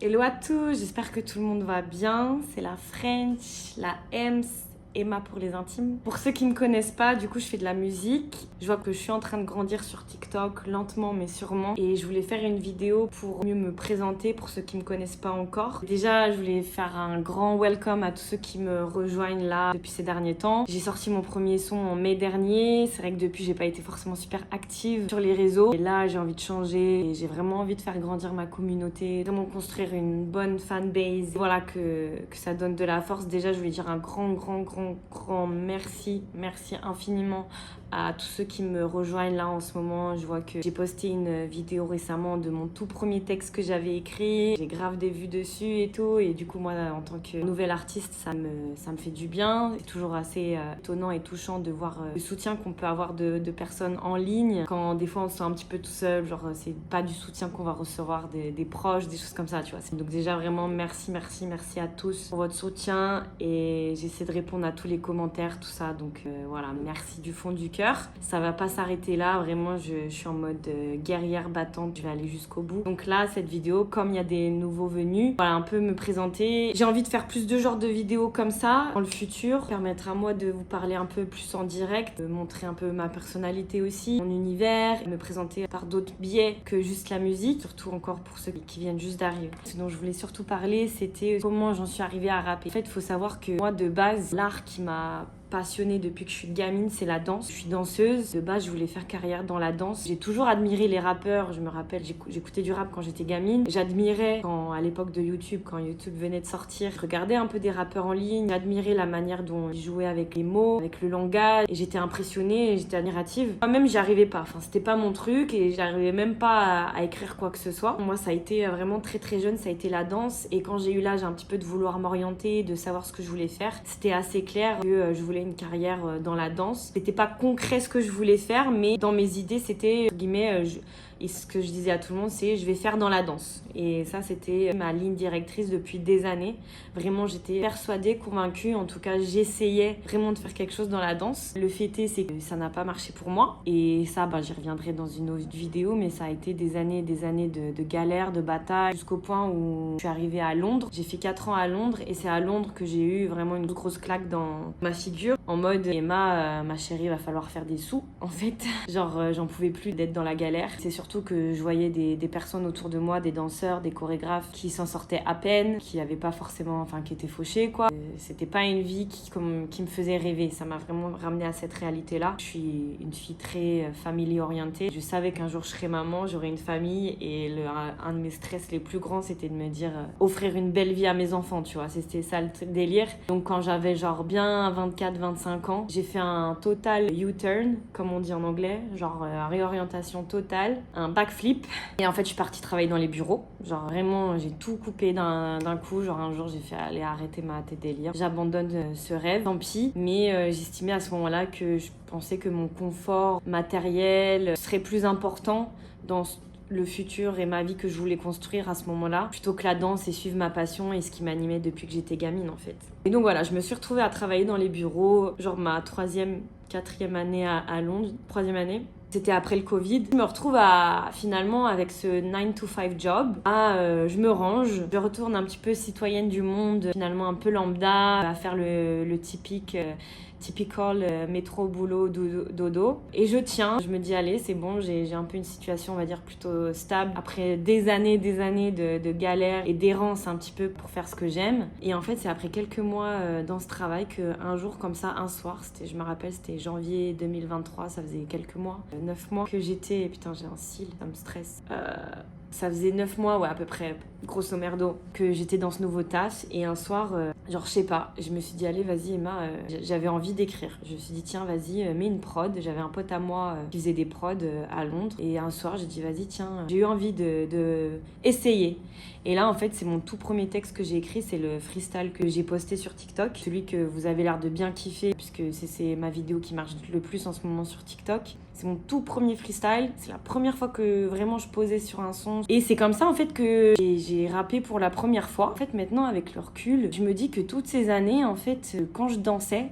Hello à tous, j'espère que tout le monde va bien. C'est la French, la Ems, Emma pour les intimes. Pour ceux qui ne me connaissent pas, du coup je fais de la musique. Je vois que je suis en train de grandir sur TikTok, lentement mais sûrement. Et je voulais faire une vidéo pour mieux me présenter pour ceux qui ne me connaissent pas encore. Déjà, je voulais faire un grand welcome à tous ceux qui me rejoignent là depuis ces derniers temps. J'ai sorti mon premier son en mai dernier. C'est vrai que depuis, j'ai pas été forcément super active sur les réseaux. Et là, j'ai envie de changer. Et j'ai vraiment envie de faire grandir ma communauté, vraiment construire une bonne fanbase. Voilà, que ça donne de la force. Déjà, je voulais dire un grand merci. Merci infiniment à tous ceux qui me rejoignent là en ce moment. Je vois que j'ai posté une vidéo récemment de mon tout premier texte que j'avais écrit. J'ai grave des vues dessus et tout. Et du coup, moi, en tant que nouvelle artiste, ça me fait du bien. C'est toujours assez étonnant et touchant de voir le soutien qu'on peut avoir de personnes en ligne. Quand des fois, on se sent un petit peu tout seul, genre c'est pas du soutien qu'on va recevoir des proches, des choses comme ça, tu vois. Donc déjà, vraiment, merci à tous pour votre soutien. Et j'essaie de répondre à tous les commentaires, tout ça. Donc voilà, merci du fond du cœur. Ça va pas s'arrêter là, vraiment je suis en mode guerrière battante, je vais aller jusqu'au bout. Donc là, cette vidéo, comme il y a des nouveaux venus, voilà, un peu me présenter. J'ai envie de faire plus de genres de vidéos comme ça dans le futur, permettre à moi de vous parler un peu plus en direct, de montrer un peu ma personnalité aussi, mon univers, et me présenter par d'autres biais que juste la musique, surtout encore pour ceux qui viennent juste d'arriver. Ce dont je voulais surtout parler, c'était comment j'en suis arrivée à rapper. En fait, il faut savoir que moi, de base, l'art qui m'a passionnée depuis que je suis gamine, c'est la danse. Je suis danseuse. De base, je voulais faire carrière dans la danse. J'ai toujours admiré les rappeurs. Je me rappelle, j'écoutais du rap quand j'étais gamine. J'admirais, à l'époque de YouTube, quand YouTube venait de sortir, je regardais un peu des rappeurs en ligne. J'admirais la manière dont ils jouaient avec les mots, avec le langage. Et j'étais impressionnée et j'étais admirative. Moi-même, j'y arrivais pas. Enfin, c'était pas mon truc et j'arrivais même pas à écrire quoi que ce soit. Moi, ça a été vraiment très jeune, ça a été la danse. Et quand j'ai eu l'âge un petit peu de vouloir m'orienter, de savoir ce que je voulais faire, c'était assez clair que je voulais une carrière dans la danse. C'était pas concret ce que je voulais faire, mais dans mes idées, c'était, entre guillemets, et ce que je disais à tout le monde, c'est je vais faire dans la danse. Et ça, c'était ma ligne directrice depuis des années. Vraiment, j'étais persuadée, convaincue. En tout cas, j'essayais vraiment de faire quelque chose dans la danse. Le fait est, c'est que ça n'a pas marché pour moi. Et ça, j'y reviendrai dans une autre vidéo, mais ça a été des années de galères, de batailles, jusqu'au point où je suis arrivée à Londres. J'ai fait 4 ans à Londres et c'est à Londres que j'ai eu vraiment une grosse claque dans ma figure. En mode, Emma, ma chérie, va falloir faire des sous, en fait. Genre, j'en pouvais plus d'être dans la galère. C'est surtout que je voyais des personnes autour de moi, des danseurs, des chorégraphes qui s'en sortaient à peine, qui avaient pas forcément, qui étaient fauchés, quoi. C'était pas une vie qui me faisait rêver. Ça m'a vraiment ramenée à cette réalité-là. Je suis une fille très family orientée. Je savais qu'un jour je serais maman, j'aurais une famille et un de mes stress les plus grands, c'était de me dire offrir une belle vie à mes enfants, tu vois. C'était ça le délire. Donc quand j'avais genre bien 24-25 ans, j'ai fait un total U-turn, comme on dit en anglais, genre réorientation totale, un backflip. Et en fait, je suis partie travailler dans les bureaux. Genre vraiment, j'ai tout coupé d'un coup. Genre un jour, j'ai fait aller arrêter tes délires. J'abandonne ce rêve, tant pis. Mais j'estimais à ce moment-là que je pensais que mon confort matériel serait plus important dans le futur et ma vie que je voulais construire à ce moment-là, plutôt que la danse et suivre ma passion et ce qui m'animait depuis que j'étais gamine, en fait. Et donc voilà, je me suis retrouvée à travailler dans les bureaux, genre ma 4e année à Londres, 3e année. C'était après le Covid. Je me retrouve finalement avec ce 9 to 5 job. Je me range, je retourne un petit peu citoyenne du monde, finalement un peu lambda, à faire le typical métro, boulot, dodo. Et je tiens, je me dis allez, c'est bon, j'ai un peu une situation, on va dire, plutôt stable. Après des années de galères et d'errance un petit peu pour faire ce que j'aime. Et en fait, c'est après quelques mois dans ce travail qu'un jour, comme ça, un soir, je me rappelle, c'était janvier 2023, ça faisait quelques mois, 9 mois que j'étais, putain j'ai un cil, ça me stresse. Ça faisait 9 mois, ouais, à peu près, grosso merdo, que j'étais dans ce nouveau taf. Et un soir, genre, je sais pas, je me suis dit, allez, vas-y, Emma, j'avais envie d'écrire. Je me suis dit, tiens, vas-y, mets une prod. J'avais un pote à moi qui faisait des prods à Londres. Et un soir, j'ai dit, vas-y, tiens, j'ai eu envie de essayer. Et là, en fait, c'est mon tout premier texte que j'ai écrit. C'est le freestyle que j'ai posté sur TikTok. Celui que vous avez l'air de bien kiffer, puisque c'est ma vidéo qui marche le plus en ce moment sur TikTok. C'est mon tout premier freestyle. C'est la première fois que vraiment je posais sur un son. Et c'est comme ça en fait que j'ai rappé pour la première fois. En fait, maintenant avec le recul, je me dis que toutes ces années, en fait, quand je danser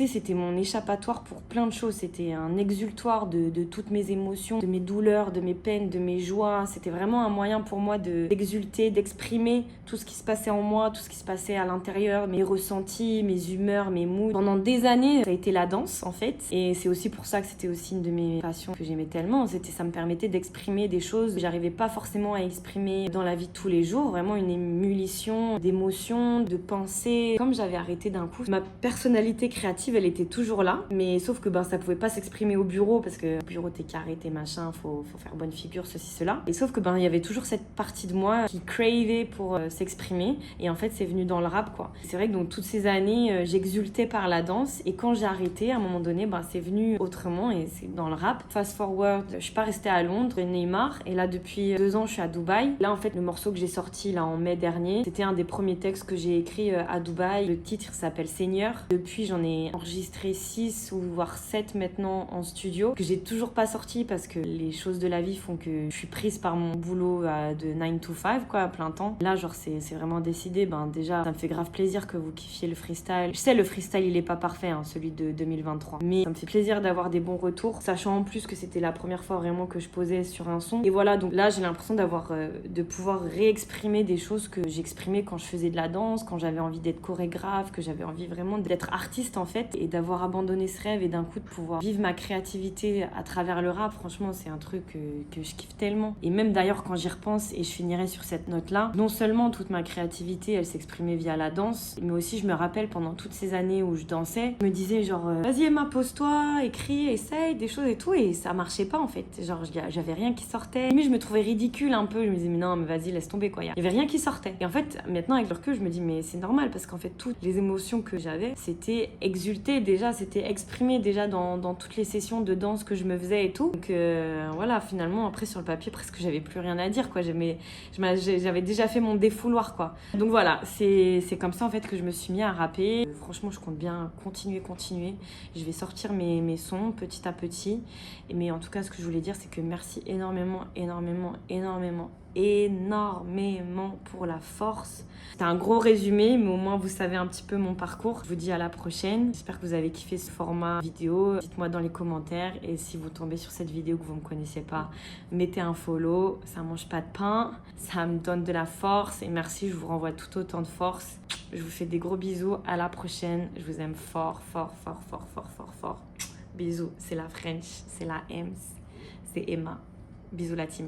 c'était mon échappatoire pour plein de choses. C'était un exutoire de toutes mes émotions, de mes douleurs, de mes peines, de mes joies. C'était vraiment un moyen pour moi d'exulter, d'exprimer tout ce qui se passait en moi, tout ce qui se passait à l'intérieur, mes ressentis, mes humeurs, mes moods. Pendant des années, ça a été la danse en fait. Et c'est aussi pour ça que c'était aussi une de mes passions que j'aimais tellement. Ça me permettait d'exprimer des choses que j'arrivais pas forcément à exprimer dans la vie de tous les jours. Vraiment une émulsion d'émotions, de pensées. Comme j'avais arrêté d'un coup, ma personnalité créative, elle était toujours là. Mais sauf que ça pouvait pas s'exprimer au bureau parce que au bureau, t'es carré, t'es machin, faut faire bonne figure, ceci, cela. Et sauf que il y avait toujours cette partie de moi qui cravait pour s'exprimer. Et en fait, c'est venu dans le rap, quoi. C'est vrai que donc toutes ces années, j'exultais par la danse. Et quand j'ai arrêté, à un moment donné, c'est venu autrement et c'est dans le rap. Fast forward, je suis pas restée à Londres, Neymar. Et là, depuis 2 ans, je suis à Dubaï. Là, en fait, le morceau que j'ai sorti là en mai dernier, c'était un des premiers textes que j'ai écrit à Dubaï. Le titre s'appelle Seigneur. Depuis, j'en ai enregistré 6 ou voire 7 maintenant en studio, que j'ai toujours pas sorti parce que les choses de la vie font que je suis prise par mon boulot de 9 to 5, quoi, à plein temps. Là, genre, c'est vraiment décidé. Déjà, ça me fait grave plaisir que vous kiffiez le freestyle. Je sais, le freestyle, il est pas parfait, hein, celui de 2023. Mais ça me fait plaisir d'avoir des bons retours, sachant en plus que c'était la première fois vraiment que je posais sur un son. Et voilà, donc là, j'ai l'impression de pouvoir réexprimer des choses que j'exprimais quand je faisais de la danse, quand j'avais envie d'être chorégraphe, que j'avais envie vraiment d'être artiste, en fait, et d'avoir abandonné ce rêve et d'un coup de pouvoir vivre ma créativité à travers le rap. Franchement, c'est un truc que je kiffe tellement. Et même d'ailleurs, quand j'y repense, et je finirai sur cette note-là, non seulement toute ma créativité, elle s'exprimait via la danse, mais aussi je me rappelle pendant toutes ces années où je dansais, je me disais genre, vas-y Emma, pose-toi, écris, essaye des choses et tout, et ça marchait pas en fait. Genre, j'avais rien qui sortait. Mais je me trouvais ridicule un peu, je me disais, mais non, mais vas-y, laisse tomber quoi. Il y avait rien qui sortait. Et en fait, maintenant avec le recul, je me dis, mais c'est normal parce qu'en fait, toutes les émotions que j'avais, c'était exulté déjà, c'était exprimé déjà dans toutes les sessions de danse que je me faisais et tout. Donc voilà, finalement, après sur le papier, presque j'avais plus rien à dire quoi. J'avais déjà fait mon défouloir quoi. Donc voilà, c'est comme ça en fait que je me suis mis à rapper. Franchement, je compte bien continuer. Je vais sortir mes sons petit à petit. Mais en tout cas, ce que je voulais dire, c'est que merci énormément pour la force. C'est un gros résumé, mais au moins vous savez un petit peu mon parcours. Je vous dis à la prochaine. J'espère que vous avez kiffé ce format vidéo. Dites-moi dans les commentaires. Et si vous tombez sur cette vidéo que vous ne me connaissez pas, mettez un follow. Ça mange pas de pain. Ça me donne de la force. Et merci, je vous renvoie tout autant de force. Je vous fais des gros bisous. À la prochaine. Je vous aime fort. Bisous. C'est la French. C'est la Ems. C'est Emma. Bisous la team.